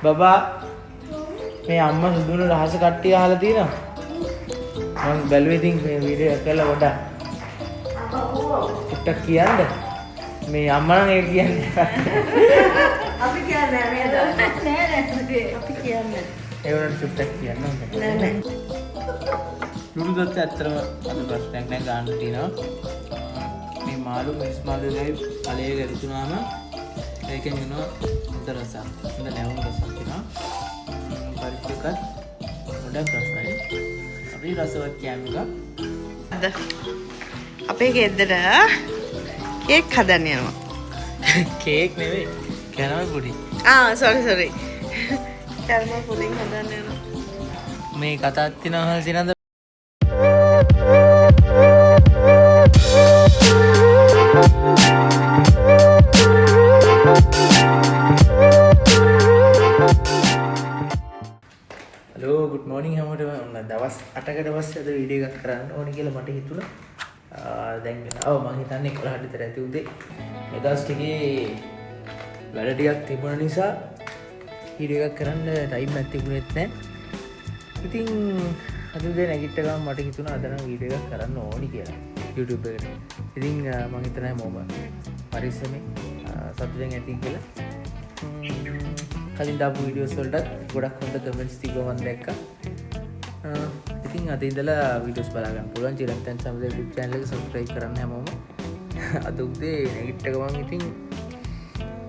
බබා මේ අම්මා සුදුන රහස කට්ටිය අහලා තියෙනවා. මම බැලුවේ ඉතින් මේ වීඩියෝ එක කරලා පොඩ්ඩක්. ටිකක් කියන්න. මේ අම්මා නම් ඒක කියන්නේ. අපි කියන්නේ නේද? නෑ අපි කියන්නේ. ඒ වුණාට ටිකක් කියන්න ඕනේ. නෑ. ලුණුදත් ඇත්තටම අද ප්‍රශ්නයක් නෑ ගන්න තියෙනවා. මේ මාළු මිස් මාළු ගයි කලයේ ගරුතුනාම ඒකෙන් වෙනවා හොඳ රසක්. හොඳ නැවුම් රසක් වෙනවා. පරිප්පුකත් ගොඩක් රසයි. අපි රසවත් කෑම එක. අපේ ගෙදර කේක් හදන්න යනවා. කේක් නෙවෙයි. Caramel pudding. Sorry. Caramel pudding හදන්න යනවා. මේ කතාවක් තියෙනවා අහලා තියෙනවද? හලෝ ගුඩ් මෝර්නිං හැමෝටම. ඔන්න දවස් 8කට පස්සේ අද වීඩියෝ එකක් කරන්න ඕනේ කියලා මට හිතුණා. දැන් මම හිතන්නේ 11ට විතර ඇති උදේ. මේ දවස් ටිකේ වැඩ ටිකක් තිබුණ නිසා වීඩියෝ එකක් කරන්න ටයිම් එකක් තිබුණෙත් නැහැ. ඉතින් අද උදේ නැගිට ගමන් මට හිතුණා අද නම් වීඩියෝ එකක් කරන්න ඕනි කියලා YouTube එකට. ඉතින් මම හිතනවා මොම පරිස්සමෙන් සතුටෙන් ඇති කියලා. කලින් දාපු වීඩියෝස් වලටත් ගොඩක් හොඳ කමෙන්ට්ස් තිබ්බා මම දැක්කා. ඉතින් අද ඉඳලා වීඩියෝස් බලා ගන්න පුළුවන්. චිරන්තන් සමදේ YouTube channel එක subscribe කරන්න හැමෝම. අද උදේ නැගිට ගමන් ඉතින්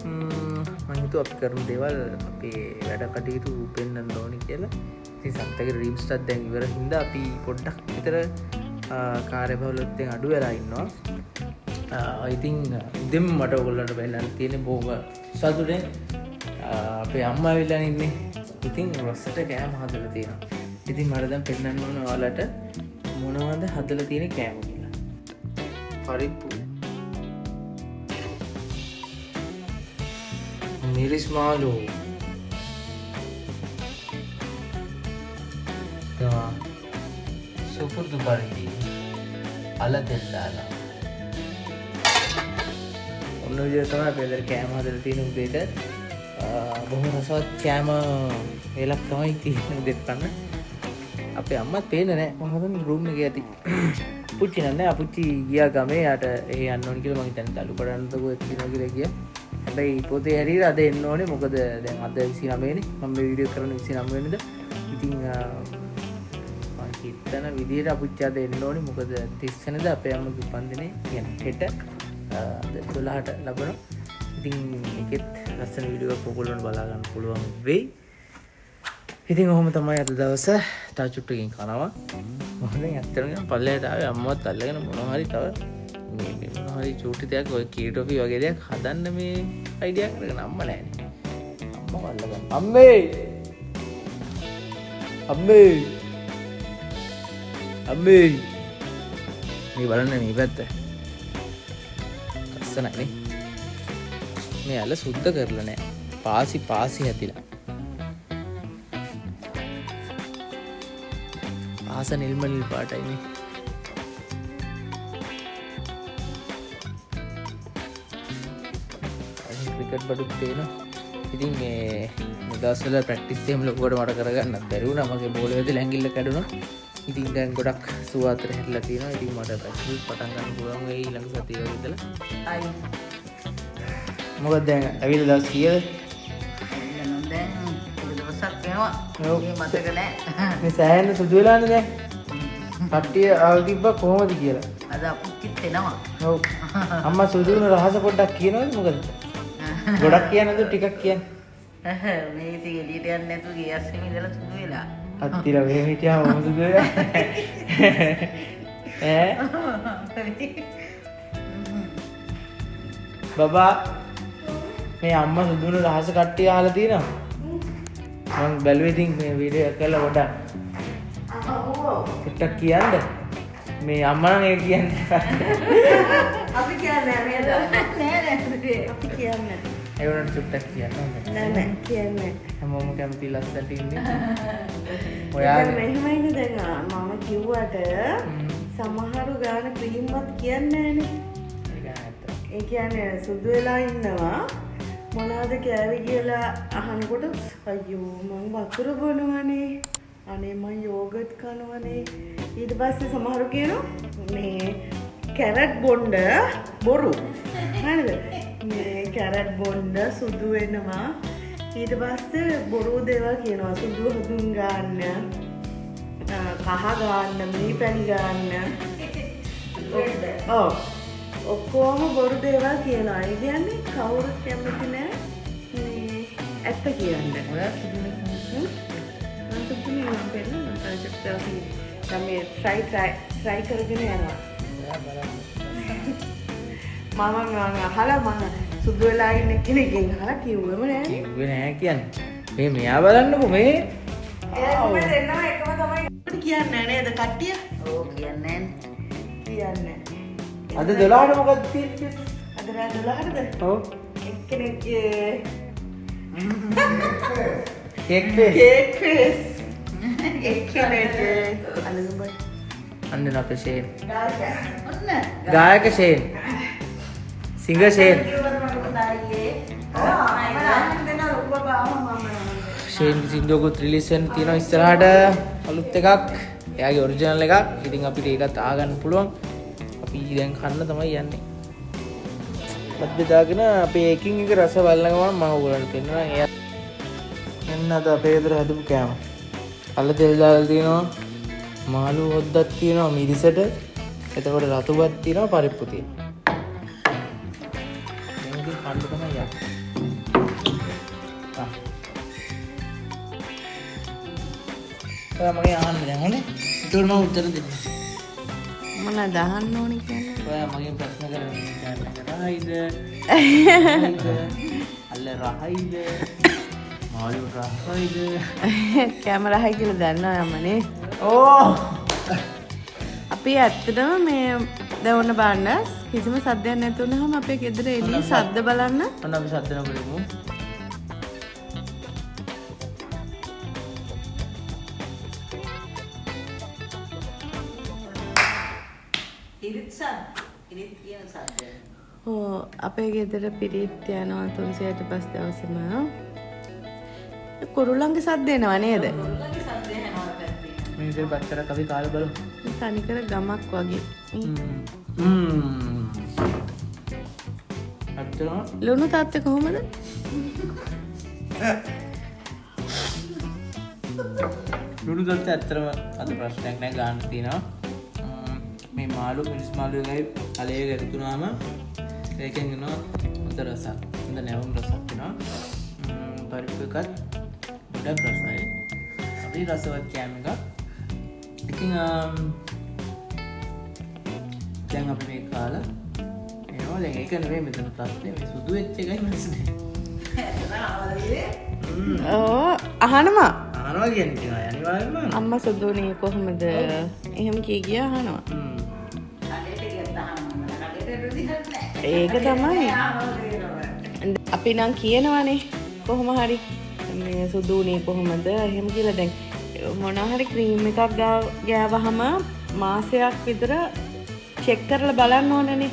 මම හිතුවා අපි කරන දේවල් අපේ වැඩ කටයුතු පෙන්වන්න ඕනි කියලා. ඉතින් සම්තගේ ඩ්‍රීම්ස් එකක් දැන් ඉවර හින්දා අපි පොඩ්ඩක් විතර කාර්යබහුලත්වයෙන් අඩු වෙලා ඉන්නවා. ඉතින් ඉතින් මට ඔයගොල්ලන්ට පෙන්නන්න තියෙන්නේ බොහොම සතුටෙන් අපේ අම්මා ඇවිල්ලා ඉන්නේ. ඉතින් රසට කෑම හදලා තියෙනවා. ඉතින් මට දැන් පෙන්නන්න ඕන ඔයාලට මොනවද හදලා තියෙන කෑම කියලා. පරිප්පු, මිරිස් මාළු, සුපුරුදු පරිදි අල තෙල් දාලා ඔන්න විදිහට තමයි අපි අද කෑම හදලා තියෙන උදේට. බොහොම රසවත් කෑම වේලක් තමයි තියෙන්නේ උදේට කන්න. අපේ අම්මත් පේන්නේ නැහැ. මම හදන්නේ රූම් එකේ ඇති. පුච්චි නෑ. අපුච්චි ගියා ගමේ යාට ඒ යන්න ඕනි කියලා මම හිතන්නේ තලු කරන්නද කොහෙද කියනවා කියලා ගියා. හැබැයි පොතේ හැරීලා අද එන්න ඕනේ. මොකද දැන් අද 29 නේ. මම මේ වීඩියෝ කරන 29 වෙනිදා. ඉතින් මම හිතන විදිහට අපුච්චි අද එන්න ඕනේ. මොකද 30 වෙනිදා අපේ අම්මගේ උපන්දිනේ කියන්නේ හෙට අද 12ට ලබනවා. ඉතින් ඒකෙත් ලස්සන වීඩියෝ එකක් ඔයගොල්ලන්ට බලා ගන්න පුළුවන් වෙයි. ඉතින් ඔහොම තමයි අද දවස තා චුට්ටකින් කනවා. මම දැන් ඇත්තටම පල්ලයට ආවේ අම්මවත් අල්ලගෙන මොනවා හරි තව මේ මොනවා හරි චූටි දෙයක් ඔය කීටෝපි වගේ දෙයක් හදන්න මේ අයිඩියා කරගෙන අම්ම නැහැනේ. අම්මව අල්ලගන්න. අම්මේ! මේ බලන්න මේ පැත්ත. ලස්සනයි නේ. මේ ඇල සුද්ධ කරලා නැහැ. පාසි හැතිලා. ආස නිල් පාටයි නේ. ක්‍රිකට් බඩුත් තියෙනවා. ඉතින් මේ දවස්වල ප්‍රැක්ටිස් එහෙම ලොකුවට මට කරගන්නත් බැරි වුණා. මගේ බෝල වැදිලා ඇඟිල්ල කැඩුණා. ඉතින් දැන් ගොඩක් සුවාතර හැදලා තියෙනවා. ඉතින් මට ප්‍රැක්ටිස් පටන් ගන්න පුළුවන් වෙයි ඊළඟ සතිය වගේ ඉඳලා. ආයි මොකද දැන් ඇවිල්ලා දවස් කීයද? දැන් දවසක් වෙනවා. මේ මතක නෑ. මේ සෑහෙන සුදු වෙලානේ දැන්. කට්ටිය ආව තිබ්බා කොහොමද කියලා. අද අපුච්චිත් එනවා. ඔව්. අම්මා සුදු වෙන රහස පොඩ්ඩක් කියනවද මොකද? ගොඩක් කියනද ටිකක් කියන්නේ? මේ ඉතින් එළියට යන්නේ නැතුව ගියස්සේ ඉඳලා සුදු වෙලා. අත්තිලා මේ හිටියා මොකද සුදු වෙලා? බබා මේ අම්මා සුදුන රහස කට්ටිය අහලා තියෙනවා. මම බැලුවේ ඉතින් මේ වීඩියෝ එක කරලා පොඩ්ඩක්. ටිකක් කියන්න. මේ අම්මා නම් ඒක කියන්නේ. අපි කියන්නේ නේද? නෑ අපි කියන්නේ. ඒ වුණාට ටිකක් කියන්න ඕනේ. නෑ කියන්නේ. හැමෝම කැමති ලස්සනට ඉන්නේ. ඔයාලා මෙහෙමයිනේ දැන් මම කිව්වට සමහරු ගාන ක්‍රීම්වත් කියන්නේ නෑනේ. ඒක ඇත්ත. ඒ කියන්නේ සුදු වෙලා ඉන්නවා. මොනවද කෑවේ කියලා අහනකොට අයියෝ මං වතුර බොනවනේ. අනේ මං යෝගට් කනවනේ. ඊට පස්සේ සමහරු කියනවා මේ කැරට් බොන්න බොරු. හරිද? මේ කැරට් බොන්න සුදු වෙනවා. ඊට පස්සේ බොරු දේවල් කියනවා. සුදු හඳුන් ගන්න, කහ ගන්න, මිනි පැණි ගන්න. ඔව්. ඔක්කොම බොරු දේවල් කියනවා. ඒ කියන්නේ කවුරුත් කැමති නෑ මේ ඇත්ත කියන්නේ. ඔයා සිදුනේ මේ try කරගෙන යනවා. මම අහලා මම සුදු වෙලා ඉන්න කෙනෙක්ගෙන් අහලා කිව්වෙම නෑ. කිව්වේ නෑ කියන්නේ. මෙයා බලන්නකෝ මේ. එයා දෙන්නා එකම තමයි. අපිට කියන්නේ නේද කට්ටිය? ඔව් කියන්නේ කියන්නේ. අද 12ට මොකක්ද තියෙන්නේ? අද රෑ 12ටද? ඔව්. එක්කෙනෙක්ගේ කේක් ෆේස්. Cake face. එක්කෙනෙක්ගේ අලුබයි. අන්න අපේ ෂේන්. ඔන්න ගායක ෂේන්. Singer Shane. ෂේන් සින්දුවකුත් රිලීස් වෙන්න තියෙනවා ඉස්සරහට අලුත් එකක්. එයාගේ ඔරිජිනල් එකක්. ඉතින් අපිට ඒකත් ආගන්න පුළුවන්. අපි දැන් කන්න තමයි යන්නේ. පත් බෙදාගෙන අපේ එකින් එක රස බලන ගමන් මම ඔයගොල්ලන්ට පෙන්නනවා. එයා එන්න අද අපේ ගෙදර හදපු කෑම. අල්ල තෙල් දාලා තියෙනවා. මාළු හොද්දක් තියෙනවා මිරිසට. එතකොට රතුබත් තියෙනවා පරිප්පු තියෙනවා. මේක කන්න තමයි යන්නේ. ඔයා මගේ අහන්න දැන් හොනේ. ඒකට මම උත්තර දෙන්න. මොනවද අහන්න ඕනේ කියන්නේ? ඔයා මගෙන් ප්‍රශ්න කරන්නේ රහයිද? අල්ල රහයිද? මාළු රහයිද? කැමරායි කියලා දන්නවා යමනේ. ඕ! අපි ඇත්තටම මේ දැන් ඔන්න බලන්න කිසිම සද්දයක් නැති වුනහම අපේ ගෙදර එළිය සද්ද බලන්න. ඔන්න අපි සද්ද නපරමු. ඉරිත් කියන සද්ද. ඕ අපේ ගෙදර පිරිත් යනවා 365 දවසෙම. කුරුල්ලන්ගේ සද්ද එනවා නේද? ඔයගොල්ලෝගේ සද්ද ඇහෙනවා පැත්තේ. මේ විදිහට බච්චරක් අපි කාලේ බලමු. තනිකර ගමක් වගේ. අත්තම ලුණු තාත්තේ කොහමද? ලුණු දත්ත ඇත්තටම අද ප්‍රශ්නයක් නෑ ගන්න තියෙනවා. මේ මාළු මිනිස් මාළු එකයි කලයේ ගැතුනාම ඒකෙන් එනවා හොඳ රසක්. හොඳ නැවුම් රසක් වෙනවා. පරිප්පු එකත් ගොඩක් රසයි. අපි රසවත් කෑම එකක්. ඉතින් දැන් අපි මේ කාලා එනවා. දැන් ඒක නෙවෙයි මෙතන ප්‍රශ්නේ. මේ සුදු වෙච්ච එකයි ප්‍රශ්නේ. ඕ අහනවා. අහනවා කියන්නේ අනිවාර්යයෙන්ම අම්මා සුදුනේ කොහොමද? එහෙම කී ගියා අහනවා. කඩේට ගියත් අහන්න කඩේට රුදිහත් නැහැ. ඒක තමයි. අපි නම් කියනවනේ කොහොම හරි මේ සුදුනේ කොහොමද එහෙම කියලා. දැන් මොනවා හරි ක්‍රීම් එකක් ගෑවහම මාසයක් විතර චෙක් කරලා බලන්න ඕනනේ.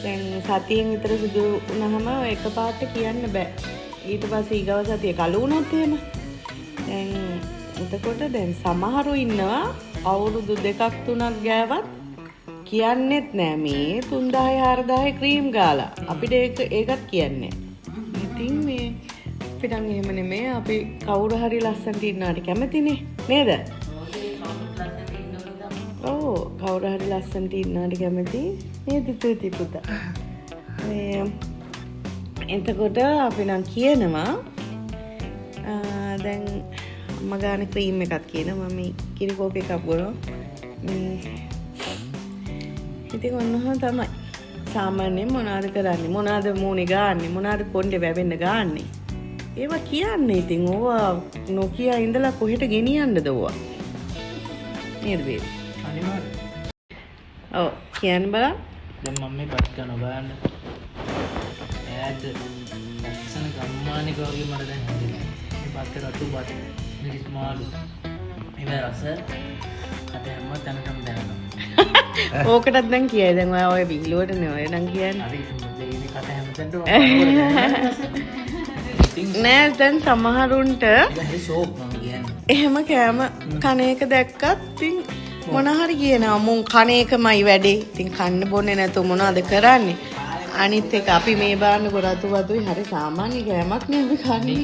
දැන් සතියෙන් විතර සුදු වුණාම එකපාරට කියන්න බෑ. ඊට පස්සේ ඊගව සතිය කළු වුණොත් එහෙම දැන් එතකොට දැන් සමහරු ඉන්නවා අවුරුදු 2-3ක් ගෑවත් කියන්නෙත් නෑ මේ 3000-4000 ක්‍රීම් ගාලා. අපිට ඒකත් කියන්නේ. ඉතින් මේ අපිට එහෙම නෙමෙයි. අපි කවුරු හරි ලස්සනට ඉන්නාට කැමතිනේ නේද? ඔව් කවුරු හරි ලස්සනට ඉන්නාට කැමති නේද තුති පුතා? මේ එතකොට අපි නම් කියනවා දැන් අම්මා ගාන ක්‍රීම් එකක් කියනවා. මම කිරි කෝපි එකක් බොනවා. ඉතින් ඔන්නෝම තමයි. සාමාන්‍යයෙන් මොනවද කරන්නේ? මොනවද මූණේ ගාන්නේ? මොනවද කොණ්ඩේ වැවෙන්න ගාන්නේ? ඒවා කියන්නේ. ඉතින් ඕවා නොකිය ඉඳලා කොහෙට ගෙනියන්නද ඕවා? නේද බේබි? අනිවාර්යයෙන්. ඔව් කියන්න බලන්න. දැන් මම මේ පත් කරන බලන්න. ඈත ලස්සන ගම්මානික වගේ මට දැන් හැදෙනවා. මේ පත් රතු බත් මිරිස් මාළු. මේ රස අද හැම තැනකම දැනෙනවා. ඕකටත් දැන් කියයි. දැන් ඔය විහිළුවටනේ ඔය නම් කියන්නේ. හරි මේ කට හැම නෑ දැන් සමහරුන්ට ෂෝක් මම කියන්නේ. එහෙම කෑම කන එක දැක්කත් ඉතින් මොන හරි කියනවා මුන් කන එකමයි වැඩේ. ඉතින් කන්න බොන්නේ නැතු මොනවද කරන්නේ? අනිත් එක අපි මේ බාන්න කරතු වතුයි හරි සාමාන්‍ය කෑමක් නේ අපි කන්නේ.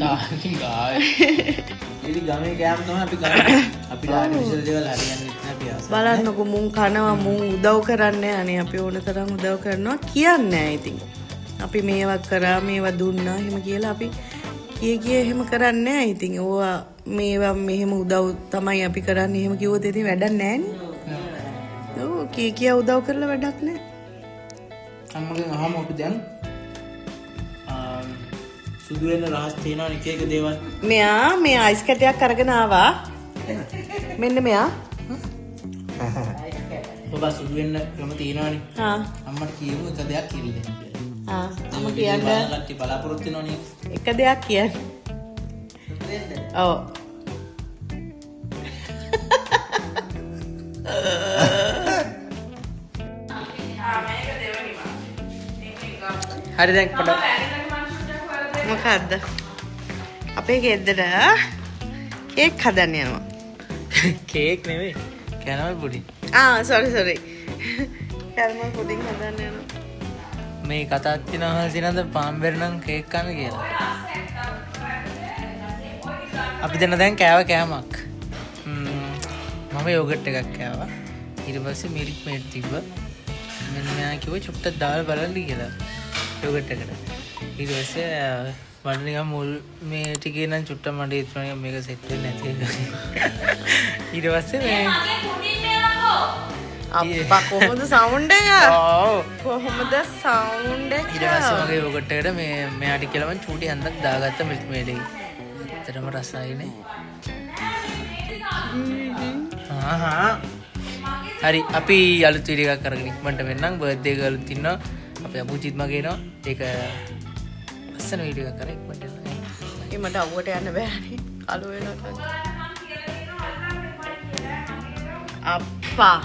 ඉතින් ගමේ කෑම තමයි අපි කරන්නේ. අපි ආර්ටිෆිෂල් දේවල් හරියන්නේ නැහැ අපි ආසයි. බලන්නකො මුන් කනවා මුන් උදව් කරන්නේ අනේ අපි ඕන තරම් උදව් කරනවා කියන්නේ නැහැ ඉතින්. අපි මේවා කරා මේවා දුන්නා එහෙම කියලා අපි කිය එහෙම කරන්නේ නැහැ ඉතින්. ඕවා මේවා මෙහෙම උදව් තමයි අපි කරන්නේ එහෙම කිව්වොත් ඉතින් වැඩක් නැහැ නේ. ඔව් කිය උදව් කරලා වැඩක් නැහැ. අම්මගෙන් අහමු අපි දැන් සුදු වෙන රහස් තියෙනවා එක එක දේවල්. මෙයා මේ අයිස් කැටයක් අරගෙන ආවා. මෙන්න මෙයා. ඔබ සුදු වෙන්න ක්‍රම තියෙනවනේ. හා. අම්මට කියමු එක දෙයක් කියලා දෙන්න කියලා. හා. අම්ම කියන්නේ කට්ටිය බලාපොරොත්තු වෙනවනේ. එක දෙයක් කියන්නේ. ඔව්. හරි දැන් පොඩ මොකද්ද? අපේ ගෙදර කේක් හදන්න යනවා. කේක් නෙවෙයි. Caramel pudding. Sorry. Caramel pudding හදන්න යනවා. මේ කතාවක් තියෙනවා සිනන්ද පාම්බෙර නම් කේක් කන්න කියලා. අපි දෙන්න දැන් කෑව කෑමක්. මම යෝගට් එකක් කෑවා. ඊට පස්සේ මිල්ක් මේඩ් තිබ්බා. මෙන්න මෙයා කිව්වා චුට්ටක් දාලා බලන්න කියලා. යෝගට් එකට. ඊට පස්සේ මට නිකන් මුල් මේ ටිකේ නම් චුට්ටක් මට හිතුණා මේක සෙට් වෙන්නේ නැති එක. ඊට පස්සේ මේ අප්පා කොහොමද සවුන්ඩ් එක? ඔව්. කොහොමද සවුන්ඩ් එක? ඊට පස්සේ මගේ යෝගට් එකට මේ මෙයාට කියලා මම චූටි හන්දක් දාගත්ත මිල්ක් මේඩ් එකේ. ඇත්තටම රසයිනේ. හරි අපි අලුත් වීඩියෝ එකක් කරගෙන ඉක්මනට වෙන්නම්. බර්ත්ඩේ එක අලුත් ඉන්නවා. අපේ අපුචිත් මගේ එනවා. ඒක ලස්සන වීඩියෝ එකක් කරගෙන ඉක්මනට එනවා. ඒ මට අවුවට යන්න බෑනේ. කලු වෙනවා. අප්පා